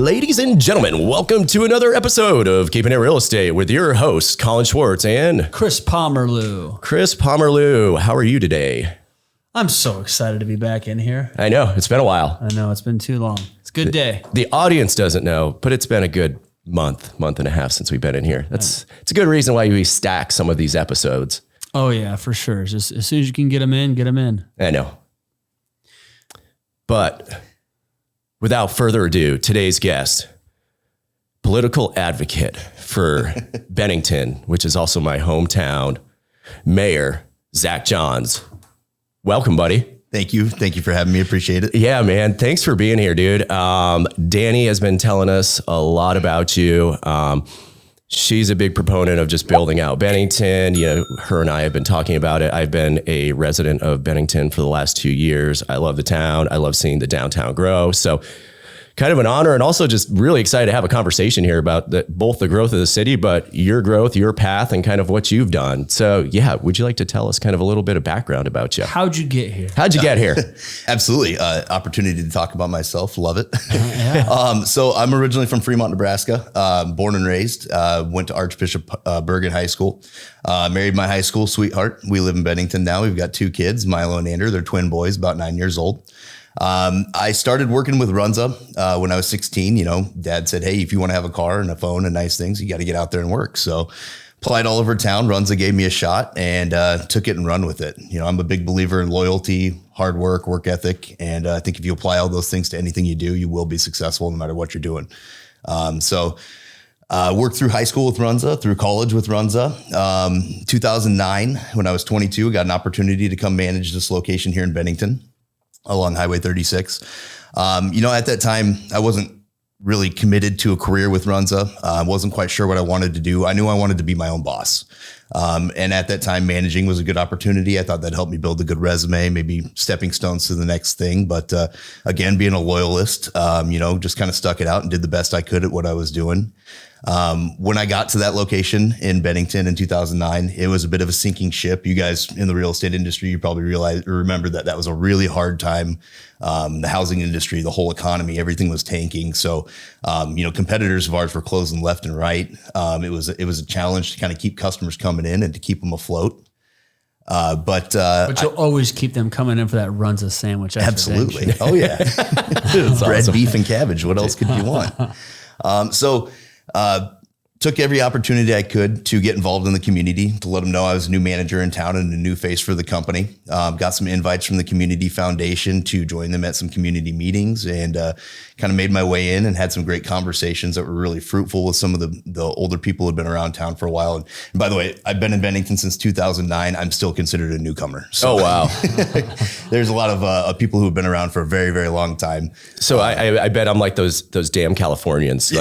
Ladies and gentlemen, welcome to another episode of Keeping It Real Estate with your hosts, Collin Schwartz and Chris Pomerleau. Chris Pomerleau. How are you today? I'm so excited to be back in here. I know, it's been a while. I know, it's been too long. It's a good day. The audience doesn't know, but it's been a good month and a half since we've been in here. It's a good reason why we stack some of these episodes. Oh yeah, for sure. Just as soon as you can get them in, get them in. I know. But without further ado, today's guest, political advocate for Bennington, which is also my hometown, Mayor Zac John. Welcome, buddy. Thank you. Thank you for having me. Appreciate it. Yeah, man. Thanks for being here, dude. Danny has been telling us a lot about you. She's a big proponent of just building out Bennington. You know, her and I have been talking about it. I've been a resident of Bennington for the last 2 years. I love the town. I love seeing the downtown grow. So kind of an honor, and also just really excited to have a conversation here about both the growth of the city, but your growth, your path, and kind of what you've done. So yeah, would you like to tell us kind of a little bit of background about you? How'd you get here? How'd you get here? Absolutely. Opportunity to talk about myself. Love it. So I'm originally from Fremont, Nebraska, born and raised, went to Archbishop Bergen High School, married my high school sweetheart. We live in Bennington now. We've got 2 kids, Milo and Andrew. They're twin boys, about 9 years old. I started working with Runza when I was 16. You know, Dad said, hey, if you want to have a car and a phone and nice things, you got to get out there and work. So applied all over town. Runza gave me a shot and took it and run with it. You know, I'm a big believer in loyalty, hard work ethic. And I think if you apply all those things to anything you do, you will be successful no matter what you're doing. Worked through high school with Runza, through college with Runza. 2009, when I was 22, got an opportunity to come manage this location here in Bennington along Highway 36. You know, at that time, I wasn't really committed to a career with Runza. I wasn't quite sure what I wanted to do. I knew I wanted to be my own boss. And at that time, managing was a good opportunity. I thought that helped me build a good resume, maybe stepping stones to the next thing. But again, being a loyalist, you know, just kind of stuck it out and did the best I could at what I was doing. When I got to that location in Bennington in 2009, it was a bit of a sinking ship. You guys in the real estate industry, you probably remember that was a really hard time. The housing industry, the whole economy, everything was tanking. So, you know, competitors of ours were closing left and right. It was a challenge to kind of keep customers coming in and to keep them afloat. But you'll always keep them coming in for that Runza sandwich. Absolutely. Oh yeah. Bread, awesome. Beef, and cabbage. What else could you want? Took every opportunity I could to get involved in the community, to let them know I was a new manager in town and a new face for the company. Got some invites from the community foundation to join them at some community meetings, and kind of made my way in and had some great conversations that were really fruitful with some of the older people who had been around town for a while. And by the way, I've been in Bennington since 2009. I'm still considered a newcomer. So, oh, wow. There's a lot of people who have been around for a very, very long time. So I bet I'm like those damn Californians,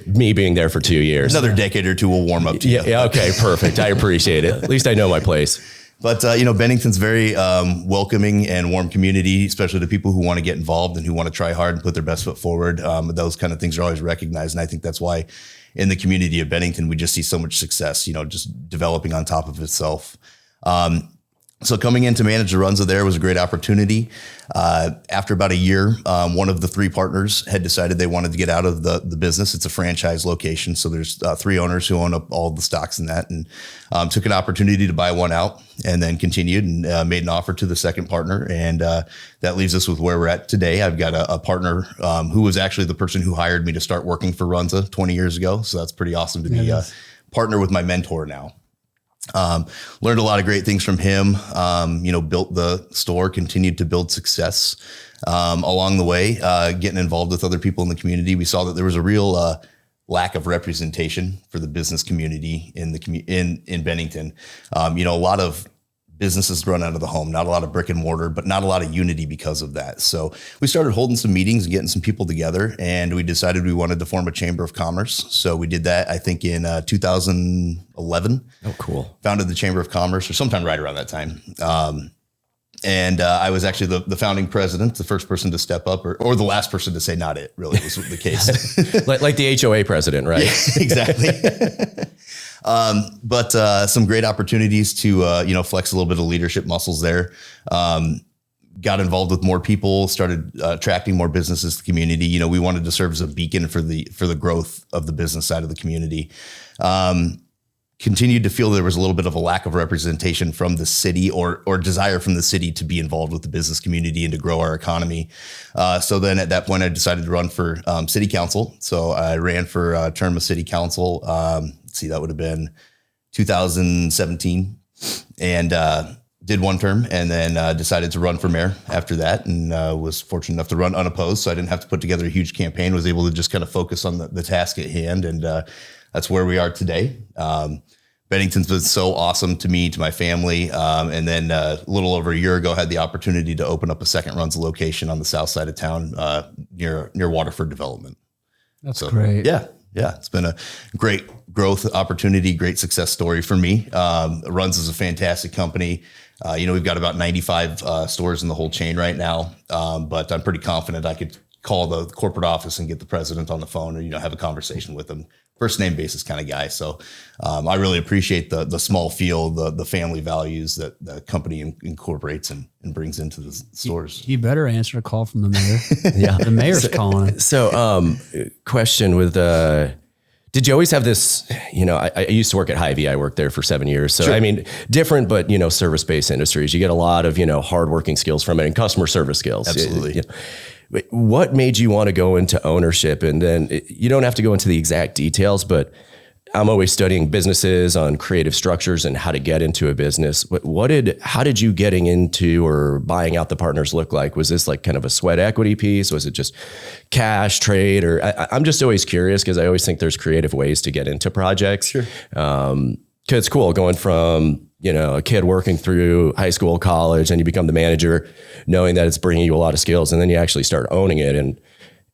me being there for 2 years. Another decade or two will warm up to you. Yeah. Okay. Perfect. I appreciate it. At least I know my place. But, you know, Bennington's very welcoming and warm community, especially to people who want to get involved and who want to try hard and put their best foot forward. Those kind of things are always recognized. And I think that's why in the community of Bennington, we just see so much success, you know, just developing on top of itself. So coming in to manage the Runza there was a great opportunity. After about a year, one of the 3 partners had decided they wanted to get out of the business. It's a franchise location. So there's 3 owners who own up all the stocks in that, and took an opportunity to buy one out and then continued and made an offer to the second partner. And that leaves us with where we're at today. I've got a partner who was actually the person who hired me to start working for Runza 20 years ago. So that's pretty awesome to be a partner with my mentor now. Learned a lot of great things from him, you know, built the store, continued to build success, along the way, getting involved with other people in the community. We saw that there was a real, lack of representation for the business community in Bennington. You know, a lot of businesses run out of the home, not a lot of brick and mortar, but not a lot of unity because of that. So we started holding some meetings and getting some people together, and we decided we wanted to form a chamber of commerce. So we did that, I think, in 2011. Oh, cool. Founded the Chamber of Commerce, or sometime right around that time. And I was actually the founding president, the first person to step up, or the last person to say not it, really was the case. like the HOA president, right? Yeah, exactly. But some great opportunities to, you know, flex a little bit of leadership muscles there. got involved with more people, started attracting more businesses to the community. You know, we wanted to serve as a beacon for the growth of the business side of the community. Continued to feel there was a little bit of a lack of representation from the city or desire from the city to be involved with the business community and to grow our economy. So then at that point, I decided to run for city council. So I ran for a term of city council. Let's see, that would have been 2017, and did one term, and then decided to run for mayor after that, and was fortunate enough to run unopposed. So I didn't have to put together a huge campaign, was able to just kind of focus on the task at hand. And that's where we are today. Bennington's been so awesome to me, to my family. And then a little over a year ago, had the opportunity to open up a second runs location on the south side of town, near Waterford Development. That's great. Yeah. It's been a great growth opportunity, great success story for me. Runs is a fantastic company. We've got about 95 stores in the whole chain right now. But I'm pretty confident I could call the corporate office and get the president on the phone or, have a conversation with him. First name basis kind of guy. So I really appreciate the small feel, the family values that the company incorporates and brings into the stores. You better answer a call from the mayor. Yeah. The mayor's calling. So question with, did you always have this, I used to work at Hy-Vee. I worked there for 7 years. So, sure. Different, but, service-based industries, you get a lot of, hardworking skills from it and customer service skills. Absolutely. What made you want to go into ownership? And then you don't have to go into the exact details, but I'm always studying businesses on creative structures and how to get into a business. How did you getting into or buying out the partners look like? Was this like kind of a sweat equity piece? Was it just cash trade? Or I'm just always curious because I always think there's creative ways to get into projects. Sure. Cause it's cool going from, a kid working through high school, college, and you become the manager knowing that it's bringing you a lot of skills, and then you actually start owning it. And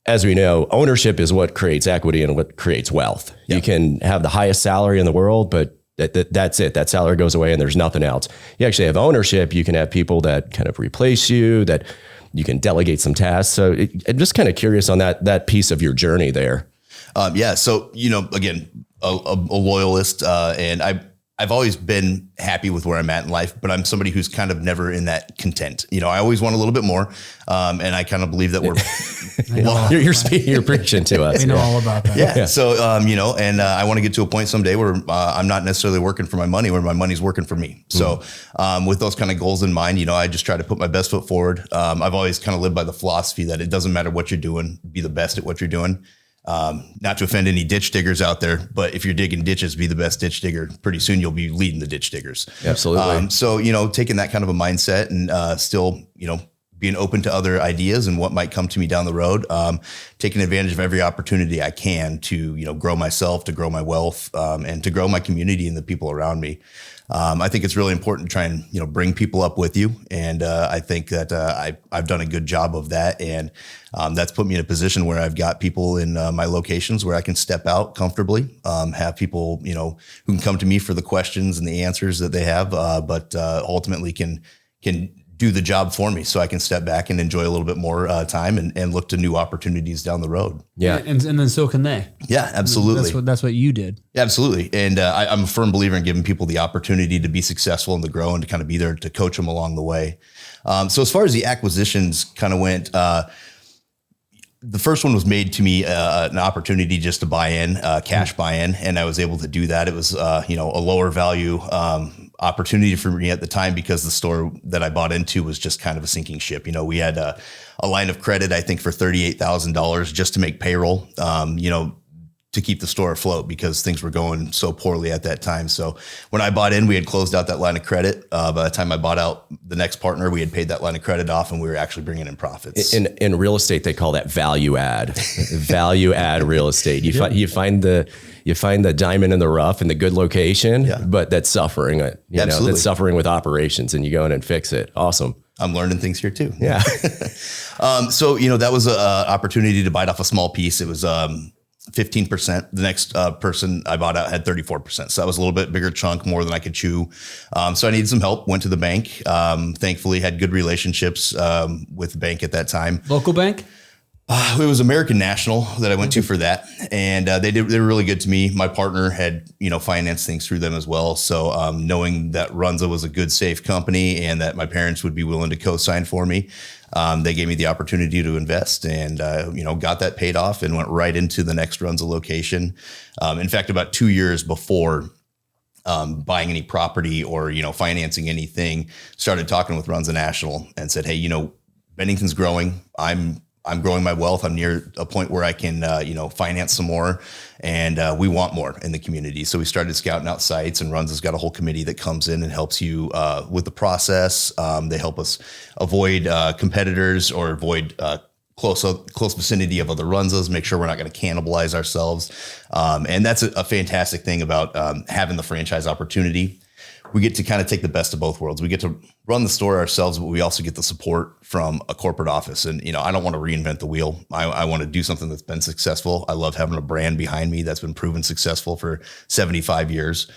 as we know, ownership is what creates equity and what creates wealth. Yeah. You can have the highest salary in the world, but that's it. That salary goes away and there's nothing else. You actually have ownership. You can have people that kind of replace you, that you can delegate some tasks. So I'm just kind of curious on that piece of your journey there. So, again, a loyalist, and I've always been happy with where I'm at in life, but I'm somebody who's kind of never in that content. I always want a little bit more. And I kind of believe that we're, you're preaching to us. We know all about that. Yeah. So, and I want to get to a point someday where I'm not necessarily working for my money, where my money's working for me. So, with those kind of goals in mind, I just try to put my best foot forward. I've always kind of lived by the philosophy that it doesn't matter what you're doing, be the best at what you're doing. Not to offend any ditch diggers out there, but if you're digging ditches, be the best ditch digger. Pretty soon you'll be leading the ditch diggers. Absolutely. So, taking that kind of a mindset and still, being open to other ideas and what might come to me down the road, taking advantage of every opportunity I can to, grow myself, to grow my wealth, and to grow my community and the people around me. I think it's really important to try and, bring people up with you. And I think that I've done a good job of that. And that's put me in a position where I've got people in my locations where I can step out comfortably, have people, who can come to me for the questions and the answers that they have, but ultimately can do the job for me so I can step back and enjoy a little bit more time and look to new opportunities down the road. Yeah. And then so can they. Yeah, absolutely. That's what you did. Absolutely. And I'm a firm believer in giving people the opportunity to be successful and to grow and to kind of be there to coach them along the way. So as far as the acquisitions kind of went, the first one was made to me an opportunity just to buy in, cash buy in, and I was able to do that. It was, a lower value opportunity for me at the time because the store that I bought into was just kind of a sinking ship. We had a line of credit, I think, for $38,000 just to make payroll, to keep the store afloat because things were going so poorly at that time. So when I bought in, we had closed out that line of credit. By the time I bought out the next partner, we had paid that line of credit off and we were actually bringing in profits. In real estate, they call that value add. Value add real estate. You find the diamond in the rough in the good location, but that's suffering. That's suffering with operations, and you go in and fix it. Awesome. I'm learning things here too. Yeah. So that was an opportunity to bite off a small piece. It was 15%. The next person I bought out had 34%. So that was a little bit bigger chunk, more than I could chew. So I needed some help, went to the bank. Thankfully had good relationships with the bank at that time. Local bank? It was American National that I went to for that. And they were really good to me. My partner had, financed things through them as well. So knowing that Runza was a good, safe company and that my parents would be willing to co-sign for me, they gave me the opportunity to invest and, got that paid off and went right into the next Runza location. In fact, about 2 years before buying any property or, financing anything, started talking with Runza National and said, hey, Bennington's growing. I'm growing my wealth. I'm near a point where I can, finance some more, and we want more in the community. So we started scouting out sites, and Runza's got a whole committee that comes in and helps you with the process. They help us avoid competitors or avoid close vicinity of other Runzas, make sure we're not going to cannibalize ourselves. And that's a fantastic thing about having the franchise opportunity. We get to kind of take the best of both worlds. We get to run the store ourselves, but we also get the support from a corporate office. And, I don't want to reinvent the wheel. I want to do something that's been successful. I love having a brand behind me that's been proven successful for 75 years.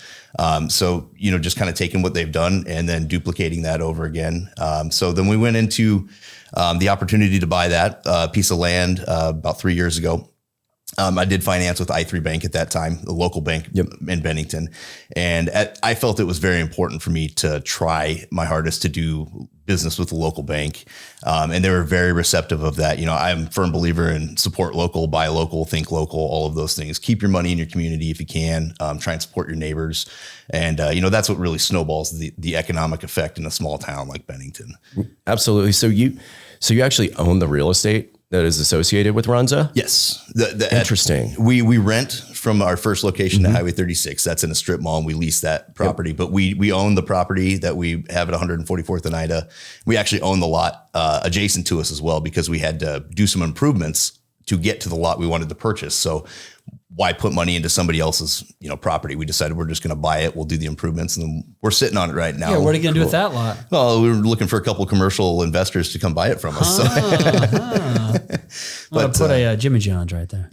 So, just kind of taking what they've done and then duplicating that over again. So then we went into the opportunity to buy that piece of land about 3 years ago. I did finance with I3 Bank at that time, the local bank in Bennington. And I felt it was very important for me to try my hardest to do business with the local bank. And they were very receptive of that. I'm a firm believer in support local, buy local, think local, all of those things. Keep your money in your community if you can. Try and support your neighbors. And, that's what really snowballs the economic effect in a small town like Bennington. Absolutely. So you actually own the real estate that is associated with Runza? Yes. Interesting. We rent from our first location to Highway 36. That's in a strip mall, and we lease that property. But we own the property that we have at 144th and Ida. We actually own the lot adjacent to us as well, because we had to do some improvements to get to the lot we wanted to purchase. So why put money into somebody else's, property? We decided we're just going to buy it. We'll do the improvements, and then we're sitting on it right now. Yeah, what are you going to do with that lot? Well, we were looking for a couple of commercial investors to come buy it from us. But put a Jimmy John's right there.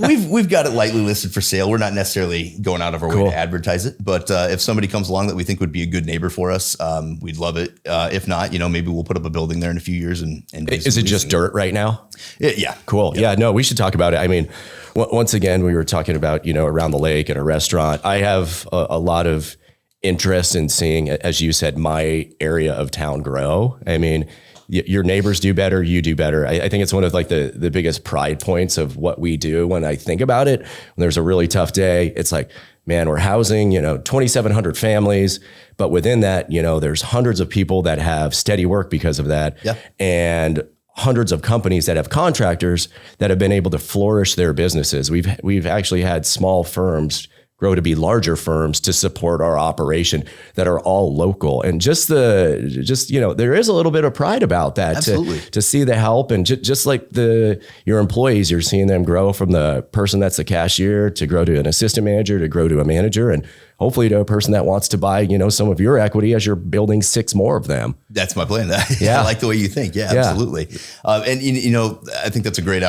We've got it lightly listed for sale. We're not necessarily going out of our way to advertise it, but if somebody comes along that we think would be a good neighbor for us, we'd love it. If not, maybe we'll put up a building there in a few years. And is it just dirt right now? Yeah. Cool. Yeah. No, we should talk about it. I mean, once again, we were talking about, around the lake and a restaurant. I have a lot of interest in seeing, as you said, my area of town grow. I mean, your neighbors do better, you do better. I think it's one of like the biggest pride points of what we do. When I think about it, when there's a really tough day, it's like, man, we're housing, 2,700 families, but within that, there's hundreds of people that have steady work because of that. Yeah. And hundreds of companies that have contractors that have been able to flourish their businesses. We've actually had small firms grow to be larger firms to support our operation that are all local. And just there is a little bit of pride about that. Absolutely. To see the help, and just like your employees, you're seeing them grow from the person that's the cashier to grow to an assistant manager, to grow to a manager, and hopefully to a person that wants to buy, some of your equity as you're building 6 more of them. That's my plan. Yeah. I like the way you think. Yeah, absolutely. And I think that's a great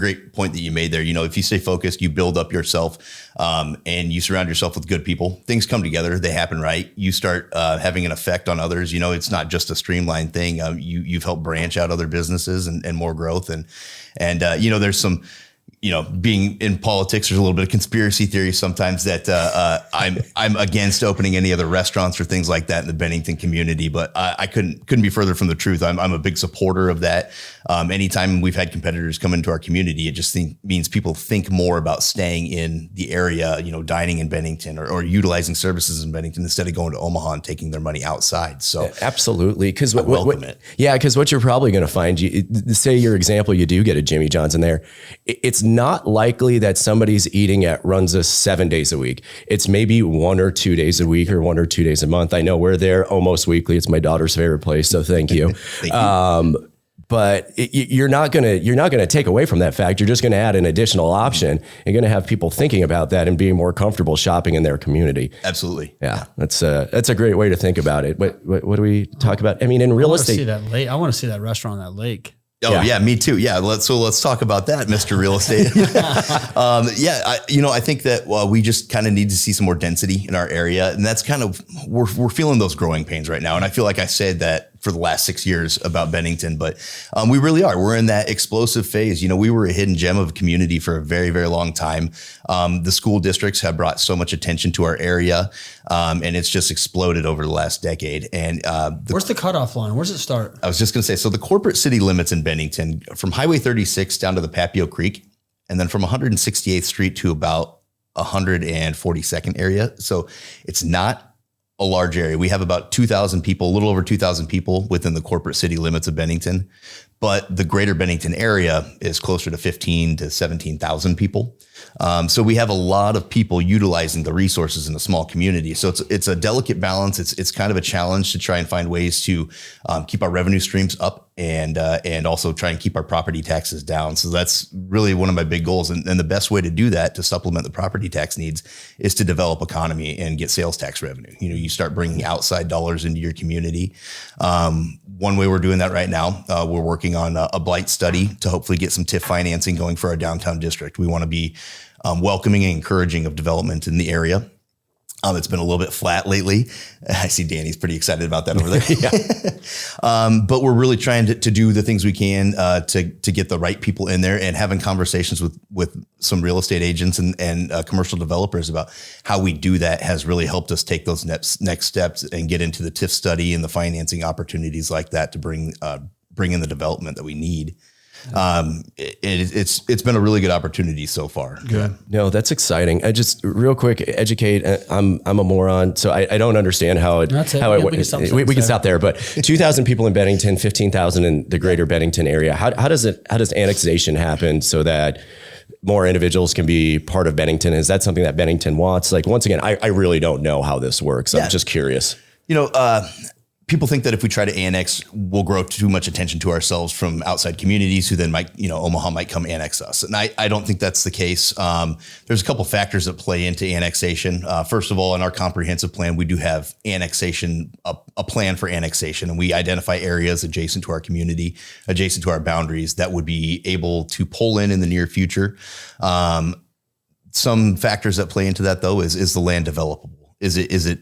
great point that you made there. If you stay focused, you build up yourself, and you surround yourself with good people, things come together, they happen right. You start having an effect on others. It's not just a streamlined thing. You've helped branch out other businesses and more growth. And there's some, being in politics, there's a little bit of conspiracy theory sometimes that I'm against opening any other restaurants or things like that in the Bennington community, but I couldn't be further from the truth. I'm a big supporter of that. Anytime we've had competitors come into our community, it just means people think more about staying in the area, dining in Bennington or utilizing services in Bennington instead of going to Omaha and taking their money outside. So absolutely. Because welcome it. Yeah, because what you're probably going to find, say your example, you do get a Jimmy John's in there. It's not likely that somebody's eating at Runza 7 days a week. It's maybe 1 or 2 days a week or 1 or 2 days a month. I know we're there almost weekly. It's my daughter's favorite place. So thank you. Thank you. But you're not gonna take away from that fact. You're just gonna add an additional option. You're gonna have people thinking about that and being more comfortable shopping in their community. Absolutely. Yeah, that's a great way to think about it. What do we talk about? I mean, in real estate, I want to see that restaurant on that lake. Oh yeah, me too. Yeah, let's talk about that, Mr. Real Estate. I think that we just kind of need to see some more density in our area, and that's kind of we're feeling those growing pains right now. And I feel like I said that for the last 6 years about Bennington, but we really are. We're in that explosive phase. You know, we were a hidden gem of a community for a very, very long time. The school districts have brought so much attention to our area, and it's just exploded over the last decade. And where's the cutoff line? Where does it start? I was just going to say, so the corporate city limits in Bennington from Highway 36 down to the Papio Creek, and then from 168th Street to about 142nd area. So it's not a large area. We have about 2,000 people, a little over 2,000 people within the corporate city limits of Bennington, but the greater Bennington area is closer to 15 to 17,000 people. So we have a lot of people utilizing the resources in a small community. So it's a delicate balance. It's kind of a challenge to try and find ways to keep our revenue streams up and also try and keep our property taxes down. So that's really one of my big goals. And the best way to do that, to supplement the property tax needs, is to develop economy and get sales tax revenue. You know, you start bringing outside dollars into your community. One way we're doing that right now, we're working on a blight study to hopefully get some TIF financing going for our downtown district. We want to be welcoming and encouraging of development in the area. It's been a little bit flat lately. I see Danny's pretty excited about that over there. But we're really trying to do the things we can to get the right people in there, and having conversations with some real estate agents and commercial developers about how we do that has really helped us take those next steps and get into the TIF study and the financing opportunities like that to bring in the development that we need. It's been a really good opportunity so far. Good. No, that's exciting. I just real quick educate. I'm a moron, so I don't understand how it. That's it. How We can stop there. But 2,000 people in Bennington, 15,000 in the greater Bennington area. How does annexation happen so that more individuals can be part of Bennington? Is that something that Bennington wants? Like, once again, I really don't know how this works. I'm just curious. You know, people think that if we try to annex, we'll grow too much attention to ourselves from outside communities who then might, Omaha might come annex us. And I don't think that's the case. There's a couple factors that play into annexation. First of all, in our comprehensive plan, we do have annexation, a plan for annexation, and we identify areas adjacent to our community, adjacent to our boundaries that would be able to pull in the near future. Some factors that play into that, though, is the land developable? Is it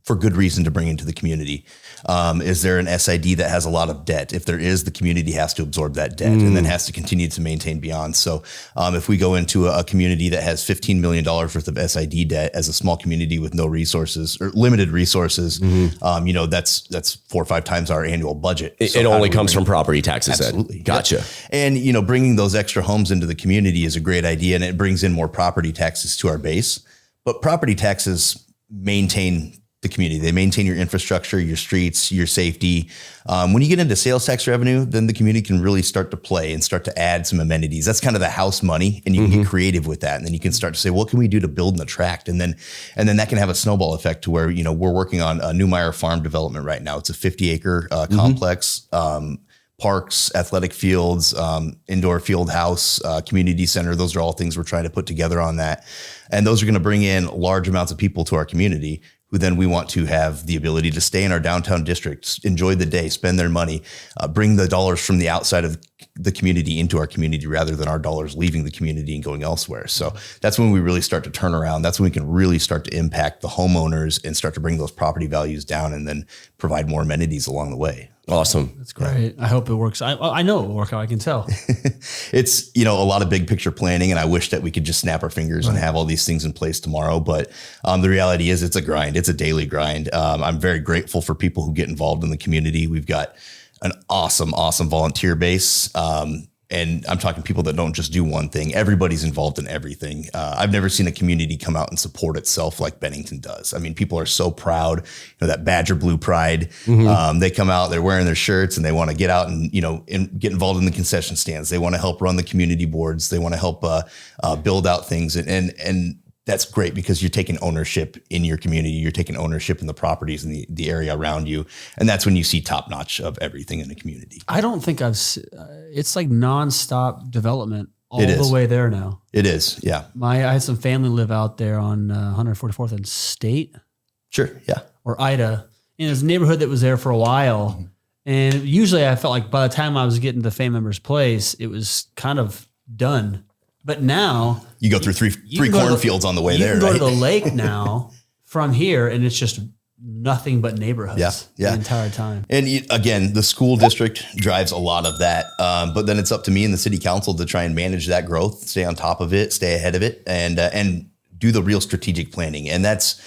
for good reason to bring into the community? Is there an SID that has a lot of debt? If there is, the community has to absorb that debt and then has to continue to maintain beyond. So if we go into a community that has $15 million worth of SID debt as a small community with no resources or limited resources, that's 4 or 5 times our annual budget. It only comes from property taxes. Absolutely. Then. Gotcha. Yep. And, bringing those extra homes into the community is a great idea, and it brings in more property taxes to our base. But property taxes maintain the community. They maintain your infrastructure, your streets, your safety. When you get into sales tax revenue, then the community can really start to play and start to add some amenities. That's kind of the house money, and you can get creative with that. And then you can start to say, what can we do to build and attract? And then that can have a snowball effect to where, we're working on a Newmeyer farm development right now. It's a 50-acre complex, parks, athletic fields, indoor field house, community center. Those are all things we're trying to put together on that. And those are going to bring in large amounts of people to our community, who then we want to have the ability to stay in our downtown district, enjoy the day, spend their money, bring the dollars from the outside of the community into our community rather than our dollars leaving the community and going elsewhere. So that's when we really start to turn around. That's when we can really start to impact the homeowners and start to bring those property values down and then provide more amenities along the way. Awesome. That's great. I hope it works. I know it will work out. I can tell. It's, a lot of big picture planning, and I wish that we could just snap our fingers and have all these things in place tomorrow. But the reality is it's a grind. It's a daily grind. I'm very grateful for people who get involved in the community. We've got an awesome volunteer base. And I'm talking people that don't just do one thing. Everybody's involved in everything. I've never seen a community come out and support itself like Bennington does. I mean, people are so proud, that Badger Blue pride. They come out, they're wearing their shirts, and they want to get out and, get involved in the concession stands. They want to help run the community boards. They want to help build out things. And that's great, because you're taking ownership in your community. You're taking ownership in the properties and the area around you. And that's when you see top notch of everything in the community. I don't think it's like nonstop development all the way there now. It is. Yeah. I had some family live out there on 144th and State. Sure. Yeah. Or Ida. And it was a neighborhood that was there for a while. And usually I felt like by the time I was getting to the family member's place, it was kind of done. But now you go through three cornfields on the way there. You can go to the lake now from here, and it's just nothing but neighborhoods the entire time. And again, the school district drives a lot of that. But then it's up to me and the city council to try and manage that growth, stay on top of it, stay ahead of it, and do the real strategic planning. And that's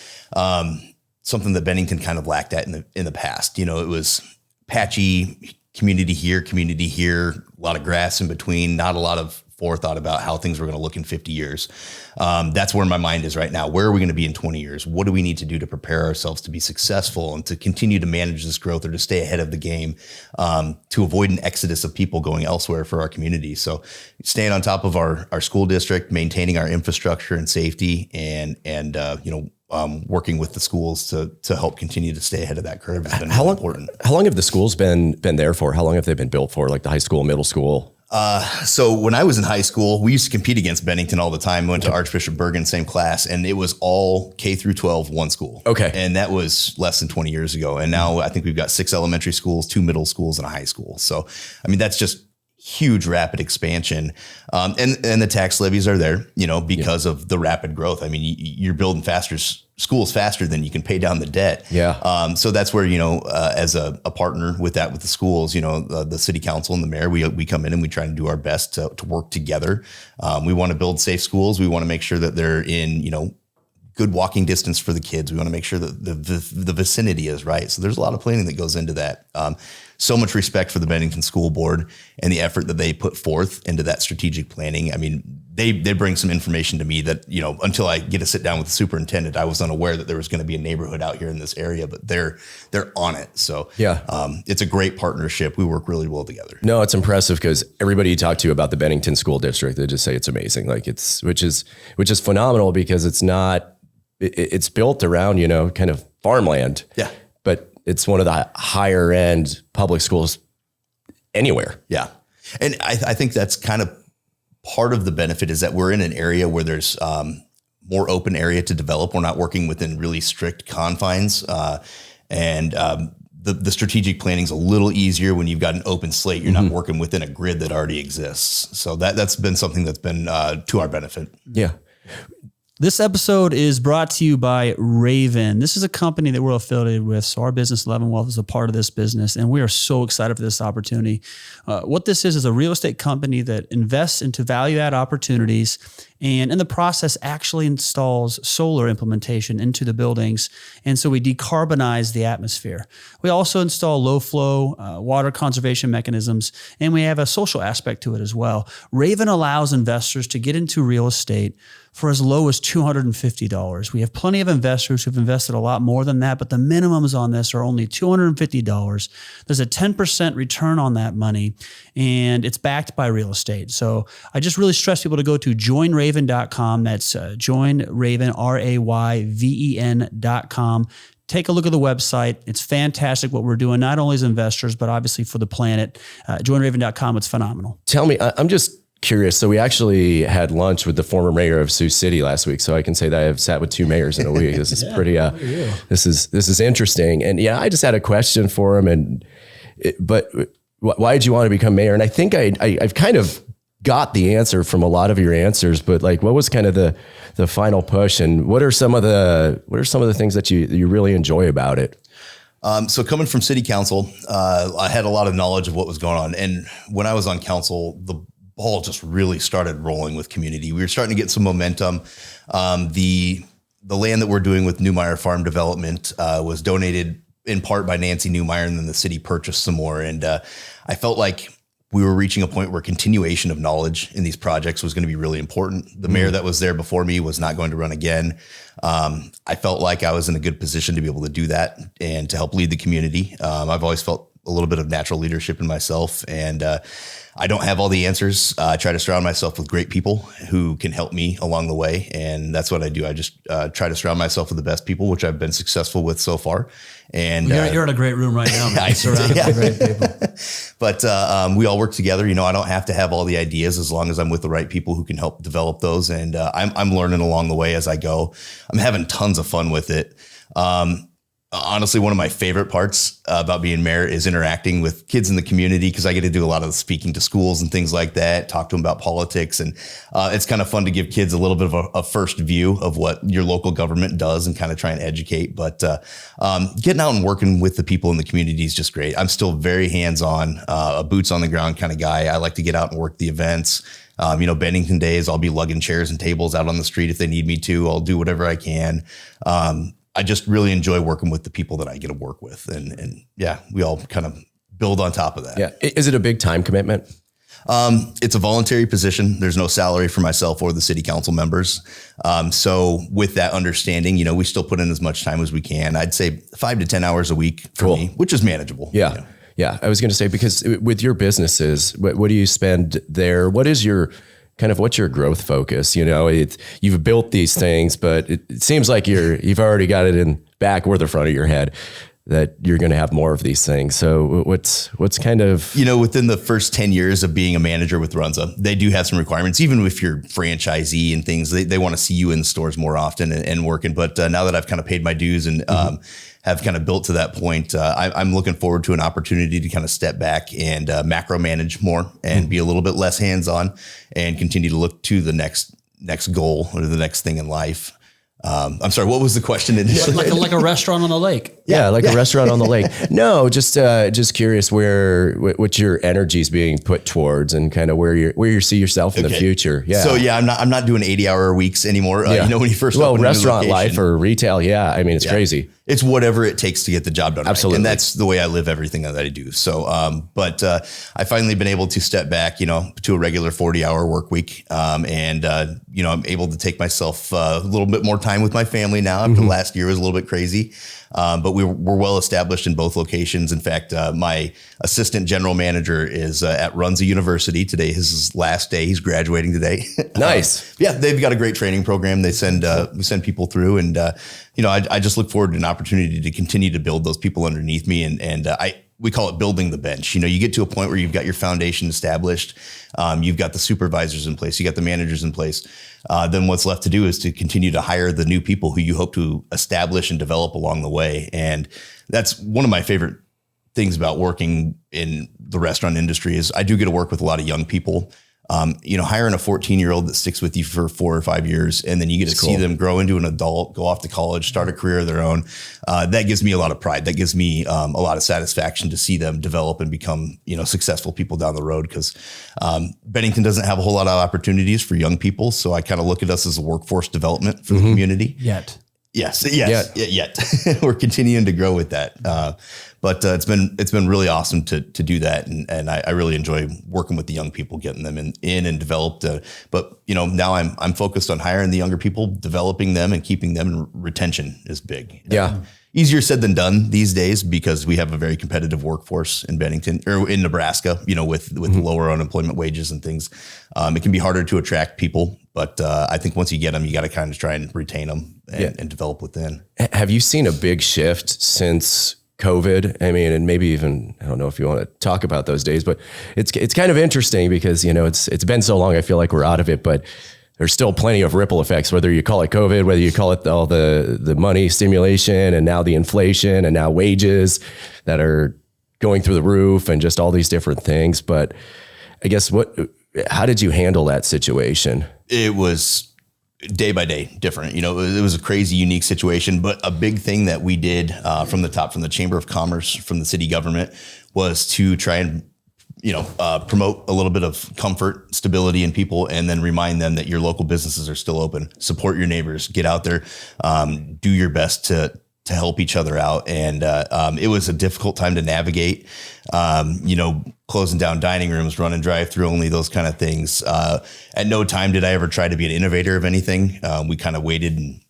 something that Bennington kind of lacked at in the past. It was patchy, community here, a lot of grass in between, not a lot of forethought about how things were going to look in 50 years. That's where my mind is right now. Where are we going to be in 20 years? What do we need to do to prepare ourselves to be successful and to continue to manage this growth or to stay ahead of the game, to avoid an exodus of people going elsewhere for our community? So staying on top of our school district, maintaining our infrastructure and safety, and working with the schools to help continue to stay ahead of that curve has been really important. How long have the schools been there for? How long have they been built for? Like the high school, middle school? So when I was in high school, we used to compete against Bennington all the time. We went to Archbishop Bergen, same class, and it was all K through 12, one school. Okay. And that was less than 20 years ago. And now I think we've got 6 elementary schools, 2 middle schools, and a high school. So, that's just huge rapid expansion. And the tax levies are there, because of the rapid growth. You're building schools faster than you can pay down the debt. Yeah. So that's where, as a partner with the schools, the city council and the mayor, we come in and we try to do our best to work together. We want to build safe schools. We want to make sure that they're in, good walking distance for the kids. We want to make sure that the vicinity is right. So there's a lot of planning that goes into that. So much respect for the Bennington School Board and the effort that they put forth into that strategic planning. They bring some information to me that, until I get to sit down with the superintendent, I was unaware that there was going to be a neighborhood out here in this area, but they're on it. So it's a great partnership. We work really well together. No, it's impressive because everybody you talk to about the Bennington School District, they just say it's amazing. Like which is phenomenal because it's built around, kind of farmland. Yeah. But it's one of the higher end public schools anywhere. Yeah. And I think that's kind of part of the benefit is that we're in an area where there's more open area to develop. We're not working within really strict confines. And the strategic planning is a little easier when you've got an open slate. You're not working within a grid that already exists. So that's been something that's been to our benefit. Yeah. This episode is brought to you by Raven. This is a company that we're affiliated with, so our business, 11 Wealth, is a part of this business, and we are so excited for this opportunity. What this is a real estate company that invests into value-add opportunities and in the process actually installs solar implementation into the buildings, and so we decarbonize the atmosphere. We also install low-flow water conservation mechanisms, and we have a social aspect to it as well. Raven allows investors to get into real estate for as low as $250. We have plenty of investors who've invested a lot more than that, but the minimums on this are only $250. There's a 10% return on that money, and it's backed by real estate. So I just really stress people to go to joinraven.com. That's joinraven, RAYVEN.com. Take a look at the website. It's fantastic what we're doing, not only as investors, but obviously for the planet. Joinraven.com, it's phenomenal. Tell me, I'm just curious. So we actually had lunch with the former mayor of Sioux City last week. So I can say that I've sat with 2 mayors in a week. This is pretty, this is interesting. And I just had a question for him. But why did you want to become mayor? And I think I've kind of got the answer from a lot of your answers, but like, what was kind of the final push, and what are some of the things that you really enjoy about it? So coming from city council, I had a lot of knowledge of what was going on. And when I was on council, the ball just really started rolling with community. We were starting to get some momentum. The land that we're doing with Newmeyer Farm Development was donated in part by Nancy Newmeyer, and then the city purchased some more. And I felt like we were reaching a point where continuation of knowledge in these projects was going to be really important. The mayor that was there before me was not going to run again. I felt like I was in a good position to be able to do that and to help lead the community. I've always felt a little bit of natural leadership in myself, and I don't have all the answers. I try to surround myself with great people who can help me along the way. And that's what I do. I just try to surround myself with the best people, which I've been successful with so far. And you're in a great room right now, man. Surrounded by great people. But we all work together. I don't have to have all the ideas as long as I'm with the right people who can help develop those. And I'm learning along the way as I go. I'm having tons of fun with it. honestly, one of my favorite parts about being mayor is interacting with kids in the community, because I get to do a lot of speaking to schools and things like that, talk to them about politics. And it's kind of fun to give kids a little bit of a first view of what your local government does and kind of try and educate. But getting out and working with the people in the community is just great. I'm still very hands-on, a boots on the ground kind of guy. I like to get out and work the events. Bennington days, I'll be lugging chairs and tables out on the street if they need me to. I'll do whatever I can. I just really enjoy working with the people that I get to work with. And yeah, we all kind of build on top of that. Yeah. Is it a big time commitment? It's a voluntary position. There's no salary for myself or the city council members. So with that understanding, we still put in as much time as we can. I'd say 5 to 10 hours a week for me, which is manageable. Yeah. Yeah. I was going to say, because with your businesses, what do you spend there? What is what's your growth focus? You've built these things, but it seems like you've already got it in back or the front of your head that you're going to have more of these things. So what's kind of, within the first 10 years of being a manager with Runza, they do have some requirements, even if you're franchisee and things, they want to see you in the stores more often and working. But now that I've kind of paid my dues and, have kind of built to that point, I'm looking forward to an opportunity to kind of step back and macro manage more and be a little bit less hands-on and continue to look to the next goal or the next thing in life. I'm sorry, what was the question initially? Like a restaurant on the lake. Yeah, a restaurant on the lake. No, just curious what your energy is being put towards and kind of where you see yourself in the future. Yeah. So yeah, I'm not doing 80-hour weeks anymore. When you first open restaurant life or retail, it's crazy. It's whatever it takes to get the job done. Absolutely. Right. And that's the way I live everything that I do. So, but I finally been able to step back, to a regular 40-hour work week. I'm able to take myself a little bit more time with my family now. After last year was a little bit crazy. But we're well established in both locations. In fact, my assistant general manager is at Runza University today. His last day. He's graduating today. Nice. They've got a great training program. They we send people through, and I just look forward to an opportunity to continue to build those people underneath me, and we call it building the bench. You get to a point where you've got your foundation established. You've got the supervisors in place. You got the managers in place. Then what's left to do is to continue to hire the new people who you hope to establish and develop along the way. And that's one of my favorite things about working in the restaurant industry is I do get to work with a lot of young people. Hiring a 14-year-old that sticks with you for 4 or 5 years, and then you get to see them grow into an adult, go off to college, start a career of their own. That gives me a lot of pride. That gives me a lot of satisfaction to see them develop and become, successful people down the road. Because Bennington doesn't have a whole lot of opportunities for young people, so I kind of look at us as a workforce development for the community. Yet. Yet. We're continuing to grow with that. But it's been really awesome to do that. And I really enjoy working with the young people, getting them in and developed. But now I'm focused on hiring the younger people, developing them and keeping them, and retention is big. Yeah. Easier said than done these days, because we have a very competitive workforce in Bennington or in Nebraska, with lower unemployment wages and things. It can be harder to attract people, but I think once you get them, you got to kind of try and retain them and develop within. Have you seen a big shift since COVID? I mean, and maybe even, I don't know if you want to talk about those days, but it's kind of interesting because, it's been so long. I feel like we're out of it, but there's still plenty of ripple effects, whether you call it COVID, whether you call it all the money stimulation, and now the inflation, and now wages that are going through the roof, and just all these different things. But I guess how did you handle that situation? It was day by day different. It was a crazy, unique situation, but a big thing that we did from the Chamber of Commerce, from the city government, was to try and promote a little bit of comfort, stability in people, and then remind them that your local businesses are still open. Support your neighbors, get out there, do your best to help each other out. And it was a difficult time to navigate, closing down dining rooms, running drive-through only, those kind of things. At no time did I ever try to be an innovator of anything. We kind of waited and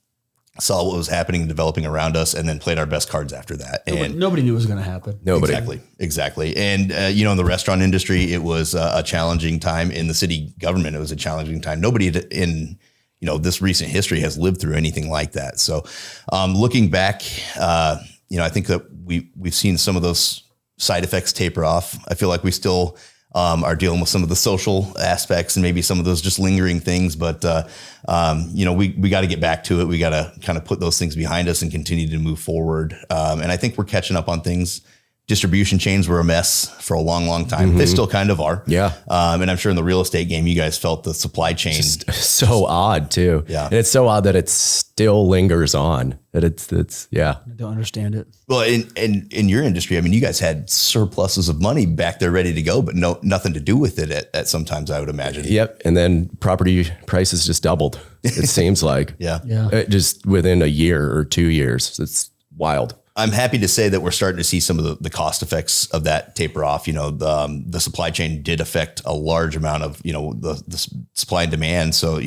saw what was happening and developing around us, and then played our best cards after that. And nobody knew it was going to happen. Nobody. Exactly. And, in the restaurant industry, it was a challenging time. In the city government, it was a challenging time. Nobody in, this recent history has lived through anything like that. So looking back, I think that we've seen some of those side effects taper off. I feel like we still are dealing with some of the social aspects and maybe some of those just lingering things. But, we got to get back to it. We got to kind of put those things behind us and continue to move forward. And I think we're catching up on things. Distribution chains were a mess for a long, long time. They still kind of are. Yeah. And I'm sure in the real estate game, you guys felt the supply chain. Just so odd too. Yeah. And it's so odd that it still lingers on, that it's yeah. I don't understand it. Well, in your industry, I mean, you guys had surpluses of money back there ready to go, but nothing to do with it at sometimes, I would imagine. Yep. And then property prices just doubled. It seems like. Yeah. Just within a year or 2 years. It's wild. I'm happy to say that we're starting to see some of the cost effects of that taper off. The supply chain did affect a large amount of, the supply and demand. So,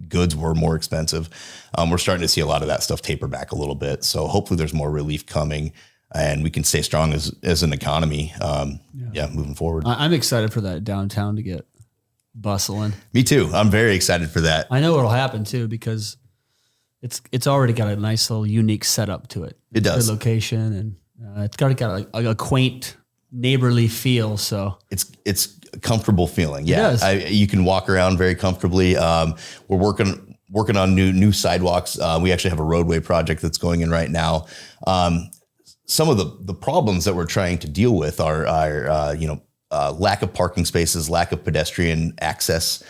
goods were more expensive. We're starting to see a lot of that stuff taper back a little bit. So hopefully there's more relief coming and we can stay strong as an economy. Moving forward. I'm excited for that downtown to get bustling. Me too. I'm very excited for that. I know what'll happen too, because it's already got a nice little unique setup to it. It does. Good location, and it's got a quaint, neighborly feel. So it's a comfortable feeling. Yeah, it does. You can walk around very comfortably. We're working on new sidewalks. We actually have a roadway project that's going in right now. Some of the problems that we're trying to deal with are lack of parking spaces, lack of pedestrian access.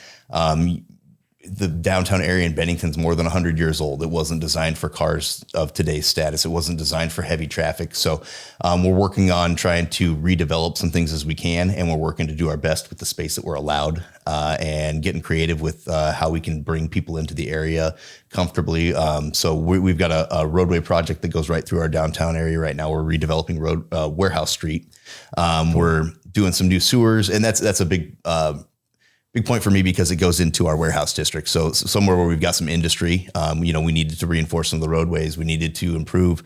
The downtown area in Bennington's more than 100 years old. It wasn't designed for cars of today's status. It wasn't designed for heavy traffic. So we're working on trying to redevelop some things as we can, and we're working to do our best with the space that we're allowed, and getting creative with how we can bring people into the area comfortably. So we've got a roadway project that goes right through our downtown area right now. We're redeveloping Warehouse Street. We're doing some new sewers, and that's a big point for me because it goes into our warehouse district. So somewhere where we've got some industry, we needed to reinforce some of the roadways. We needed to improve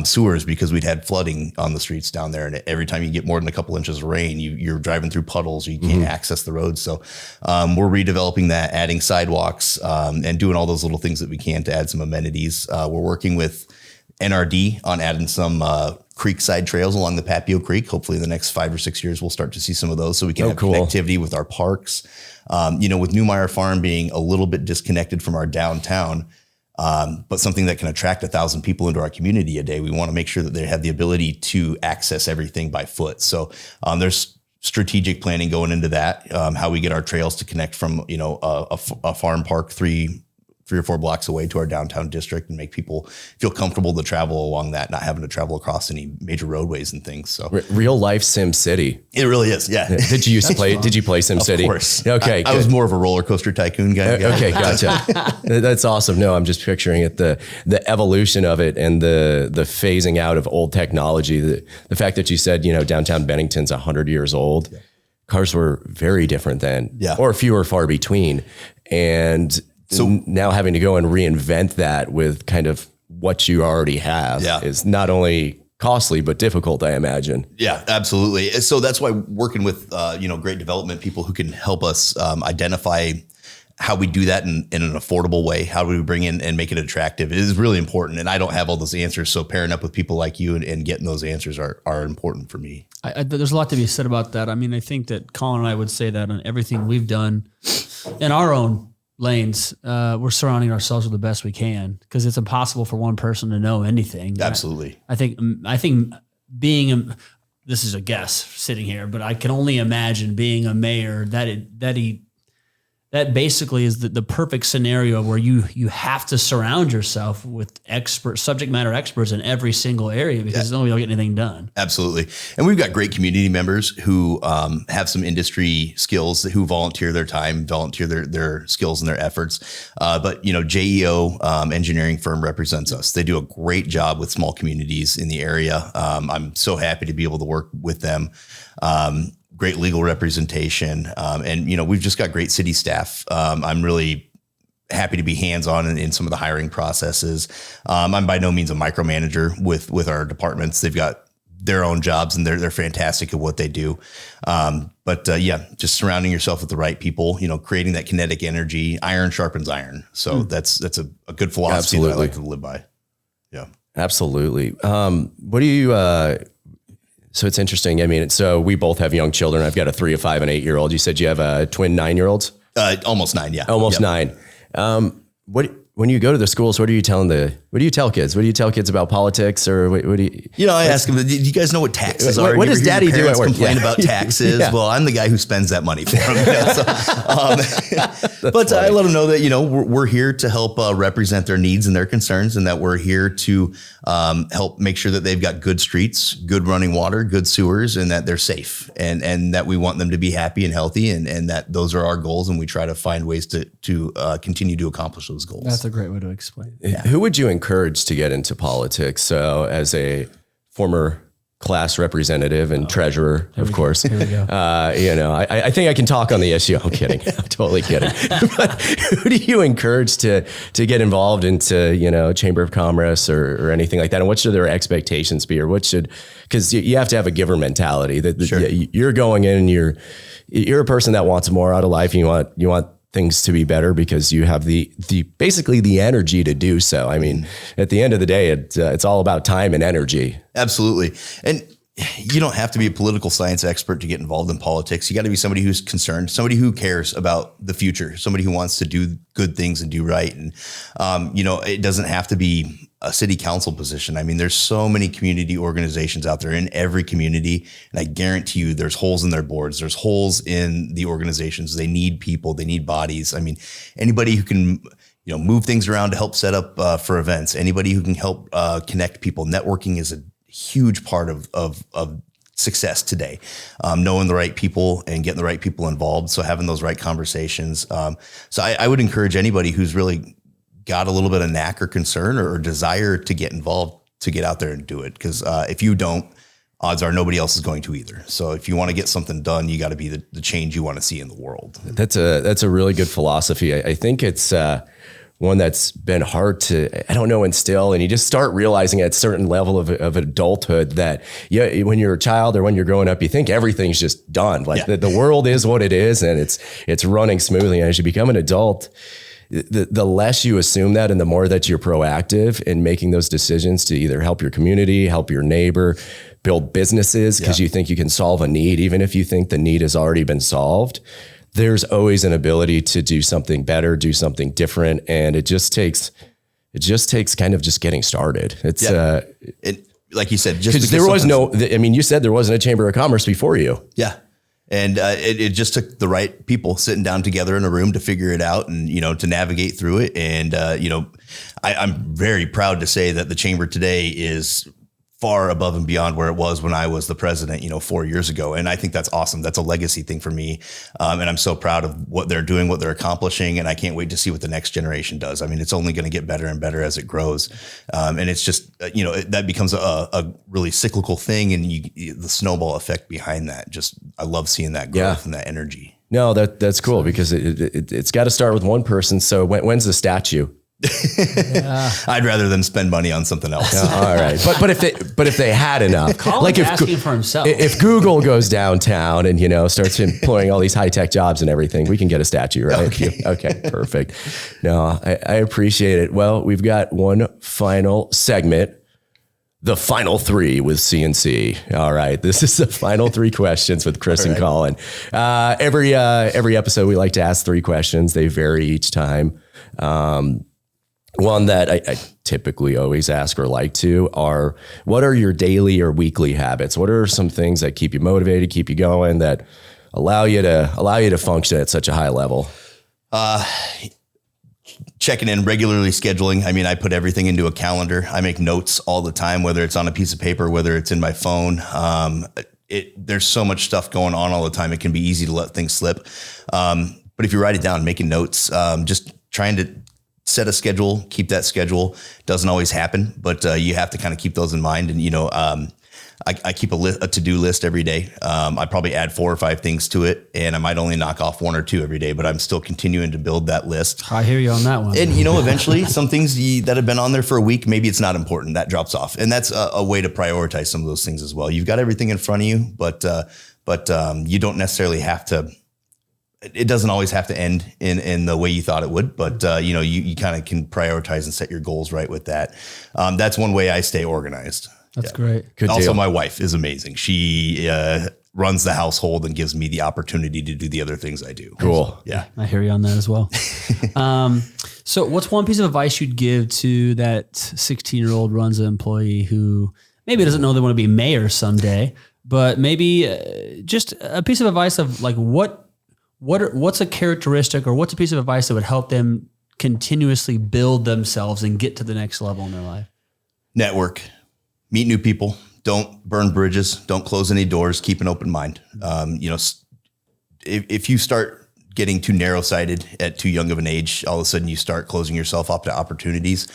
sewers because we'd had flooding on the streets down there. And every time you get more than a couple inches of rain, you're driving through puddles. You can't access the roads. So we're redeveloping that, adding sidewalks, and doing all those little things that we can to add some amenities. We're working with NRD on adding some creekside trails along the Papio Creek. Hopefully in the next 5 or 6 years, we'll start to see some of those so we can have connectivity with our parks. With Newmeyer Farm being a little bit disconnected from our downtown, but something that can attract 1,000 people into our community a day, we want to make sure that they have the ability to access everything by foot. So there's strategic planning going into that, how we get our trails to connect from, a farm park 3 or 4 blocks away to our downtown district and make people feel comfortable to travel along that, not having to travel across any major roadways and things. So real life Sim City. It really is. Yeah. Did you used to play? Did you play Sim City? Of course. Okay. I was more of a roller coaster tycoon guy. Okay. Gotcha. That's awesome. No, I'm just picturing it, the evolution of it and the phasing out of old technology. The fact that you said, downtown Bennington's 100 years old. Yeah. Cars were very different then, or few or far between. And so now having to go and reinvent that with kind of what you already have is not only costly, but difficult, I imagine. Yeah, absolutely. So that's why working with, great development people who can help us identify how we do that in an affordable way, how do we bring in and make it attractive is really important. And I don't have all those answers. So pairing up with people like you and getting those answers are important for me. There's a lot to be said about that. I mean, I think that Collin and I would say that on everything we've done in our own lanes, we're surrounding ourselves with the best we can because it's impossible for one person to know anything. Absolutely. I think being this is a guess sitting here, but I can only imagine being a mayor that basically is the perfect scenario where you have to surround yourself with subject matter experts in every single area because nobody will get anything done. Absolutely. And we've got great community members who have some industry skills who volunteer their time, volunteer their skills and their efforts. But JEO engineering firm represents us. They do a great job with small communities in the area. I'm so happy to be able to work with them. Great legal representation. And we've just got great city staff. I'm really happy to be hands-on in some of the hiring processes. I'm by no means a micromanager with our departments. They've got their own jobs and they're fantastic at what they do. But just surrounding yourself with the right people, creating that kinetic energy, iron sharpens iron. So that's a good philosophy that I like to live by. Yeah, absolutely. What do you, So it's interesting. I mean, so we both have young children. I've got a 3, a 5, and 8-year-old. You said you have a twin 9-year-olds? Almost 9. Yeah. Almost 9. When you go to the schools, what do you tell kids? What do you tell kids about politics, or what do you? I ask them, do you guys know what taxes are? What does Daddy do at work? Complain about taxes. Yeah. Well, I'm the guy who spends that money for them. But I let them know that we're here to help represent their needs and their concerns, and that we're here to help make sure that they've got good streets, good running water, good sewers, and that they're safe, and that we want them to be happy and healthy, and that those are our goals, and we try to find ways to continue to accomplish those goals. That's a great way to explain it. Yeah. Who would you encourage to get into politics? So as a former class representative and treasurer, of course, Here we go. I think I can talk on the issue. I'm kidding. I'm totally kidding. But who do you encourage to get involved into, Chamber of Commerce or anything like that? And what should their expectations be, or because you have to have a giver mentality that Sure. You're going in and you're a person that wants more out of life. And you want things to be better because you have the basically the energy to do so. I mean, at the end of the day, it's all about time and energy. Absolutely. And you don't have to be a political science expert to get involved in politics. You got to be somebody who's concerned, somebody who cares about the future, somebody who wants to do good things and do right. And, it doesn't have to be a city council position. I mean, there's so many community organizations out there in every community. And I guarantee you there's holes in their boards. There's holes in the organizations. They need people. They need bodies. I mean, anybody who can, move things around to help set up for events, anybody who can help connect people. Networking is a huge part of success today. Knowing the right people and getting the right people involved. So having those right conversations. So I would encourage anybody who's really got a little bit of knack or concern or desire to get involved to get out there and do it. Because if you don't, odds are nobody else is going to either. So if you want to get something done, you got to be the change you want to see in the world. That's a really good philosophy. I think it's one that's been hard to, instill. And you just start realizing at a certain level of adulthood that when you're a child or when you're growing up, you think everything's just done. Like the world is what it is and it's running smoothly. And as you become an adult, the less you assume that and the more that you're proactive in making those decisions to either help your community, help your neighbor, build businesses because you think you can solve a need, even if you think the need has already been solved. There's always an ability to do something better, do something different. And it just takes kind of just getting started. It's like you said, just because there was you said there wasn't a Chamber of Commerce before you. Yeah. And it just took the right people sitting down together in a room to figure it out and, to navigate through it. And, I'm very proud to say that the chamber today is far above and beyond where it was when I was the president, 4 years ago. And I think that's awesome. That's a legacy thing for me. And I'm so proud of what they're doing, what they're accomplishing. And I can't wait to see what the next generation does. I mean, it's only going to get better and better as it grows. And it's just, that becomes a really cyclical thing. And the snowball effect behind that, I love seeing that growth and that energy. No, that's cool because it's got to start with one person. So when's the statue? I'd rather them spend money on something else. All right, but if they had enough, Collin's asking for himself. If Google goes downtown and starts employing all these high tech jobs and everything, we can get a statue, right? Okay, perfect. No, I appreciate it. Well, we've got one final segment. The final 3 with CNC. All right. This is the final 3 questions with Chris and Collin. Every episode, we like to ask 3 questions. They vary each time. One that I typically always ask or like to are, what are your daily or weekly habits? What are some things that keep you motivated, keep you going, that allow you to function at such a high level? Checking in, regularly scheduling. I mean, I put everything into a calendar. I make notes all the time, whether it's on a piece of paper, whether it's in my phone. There's so much stuff going on all the time. It can be easy to let things slip. But if you write it down, making notes, just trying to set a schedule, keep that schedule. Doesn't always happen, but you have to kind of keep those in mind. And, I keep a to-do list every day. I probably add 4 or 5 things to it, and I might only knock off 1 or 2 every day, but I'm still continuing to build that list. I hear you on that one. And, eventually some things that have been on there for a week, maybe it's not important. That drops off. And that's a way to prioritize some of those things as well. You've got everything in front of you, but you don't necessarily have to. It doesn't always have to end in the way you thought it would, but you kind of can prioritize and set your goals right with that. That's one way I stay organized. That's great. Good Also, deal. my wife is amazing. She runs the household and gives me the opportunity to do the other things I do. Cool. Yeah. I hear you on that as well. So what's one piece of advice you'd give to that 16-year-old Runza employee who maybe doesn't know they want to be mayor someday, but maybe just a piece of advice of like what's a characteristic or what's a piece of advice that would help them continuously build themselves and get to the next level in their life? Network, meet new people, don't burn bridges, don't close any doors, keep an open mind. If you start getting too narrow-sighted at too young of an age, all of a sudden you start closing yourself up to opportunities.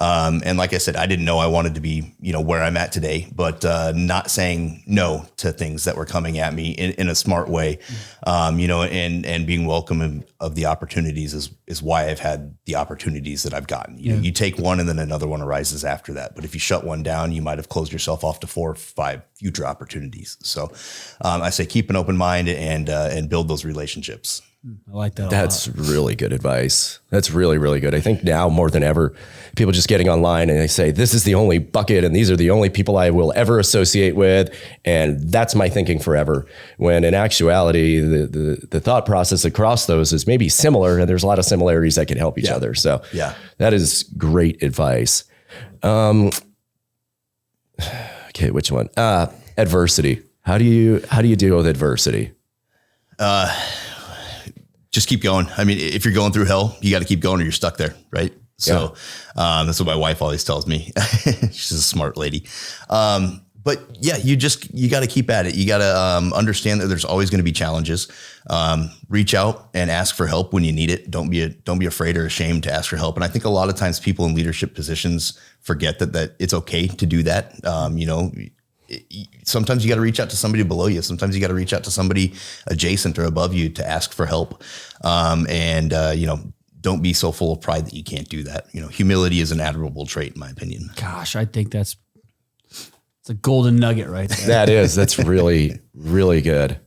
And like I said, I didn't know I wanted to be, where I'm at today, but not saying no to things that were coming at me in a smart way, and being welcoming of the opportunities is why I've had the opportunities that I've gotten. You take one and then another one arises after that. But if you shut one down, you might have closed yourself off to 4 or 5 future opportunities. So I say keep an open mind and build those relationships. I like that. That's really good advice. That's really, really good. I think now more than ever, people just getting online and they say, this is the only bucket and these are the only people I will ever associate with. And that's my thinking forever. When in actuality, the thought process across those is maybe similar and there's a lot of similarities that can help each other. So that is great advice. Okay, which one? Adversity. How do you deal with adversity? Just keep going. I mean, if you're going through hell, you got to keep going or you're stuck there. Right. So, that's what my wife always tells me. She's a smart lady. But yeah, you got to keep at it. You got to understand that there's always going to be challenges. Reach out and ask for help when you need it. Don't be afraid or ashamed to ask for help. And I think a lot of times people in leadership positions forget that it's okay to do that. Sometimes you got to reach out to somebody below you. Sometimes you got to reach out to somebody adjacent or above you to ask for help. Don't be so full of pride that you can't do that. Humility is an admirable trait in my opinion. Gosh, I think it's a golden nugget right there. That's really, really good.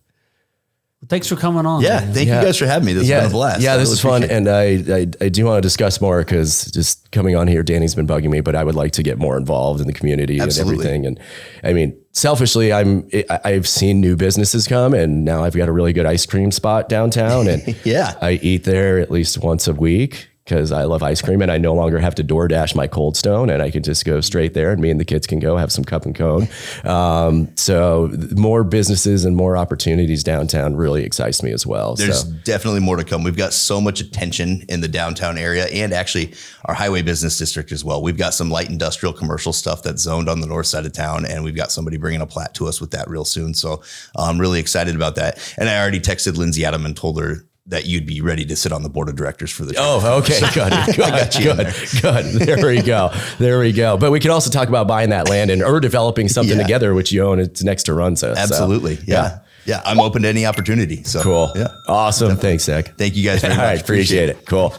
Well, thanks for coming on. Yeah. Thank you guys for having me. This has been a blast. Yeah, this is fun. And I do want to discuss more because just coming on here, Danny's been bugging me, but I would like to get more involved in the community and everything. And I mean, selfishly, I've seen new businesses come and now I've got a really good ice cream spot downtown and I eat there at least once a week because I love ice cream and I no longer have to DoorDash my Cold Stone and I can just go straight there and me and the kids can go have some cup and cone. So more businesses and more opportunities downtown really excites me as well. There's definitely more to come. We've got so much attention in the downtown area and actually our highway business district as well. We've got some light industrial commercial stuff that's zoned on the north side of town and we've got somebody bringing a plat to us with that real soon. So I'm really excited about that. And I already texted Lindsay Adam and told her that you'd be ready to sit on the board of directors for the show. Oh, okay. Good. There we go. But we can also talk about buying that land or developing something together, which you own. It's next to Runza. Absolutely. So, yeah. I'm open to any opportunity. So cool. Yeah. Awesome. Definitely. Thanks, Zac. Thank you guys very much. All right. Appreciate it. Cool.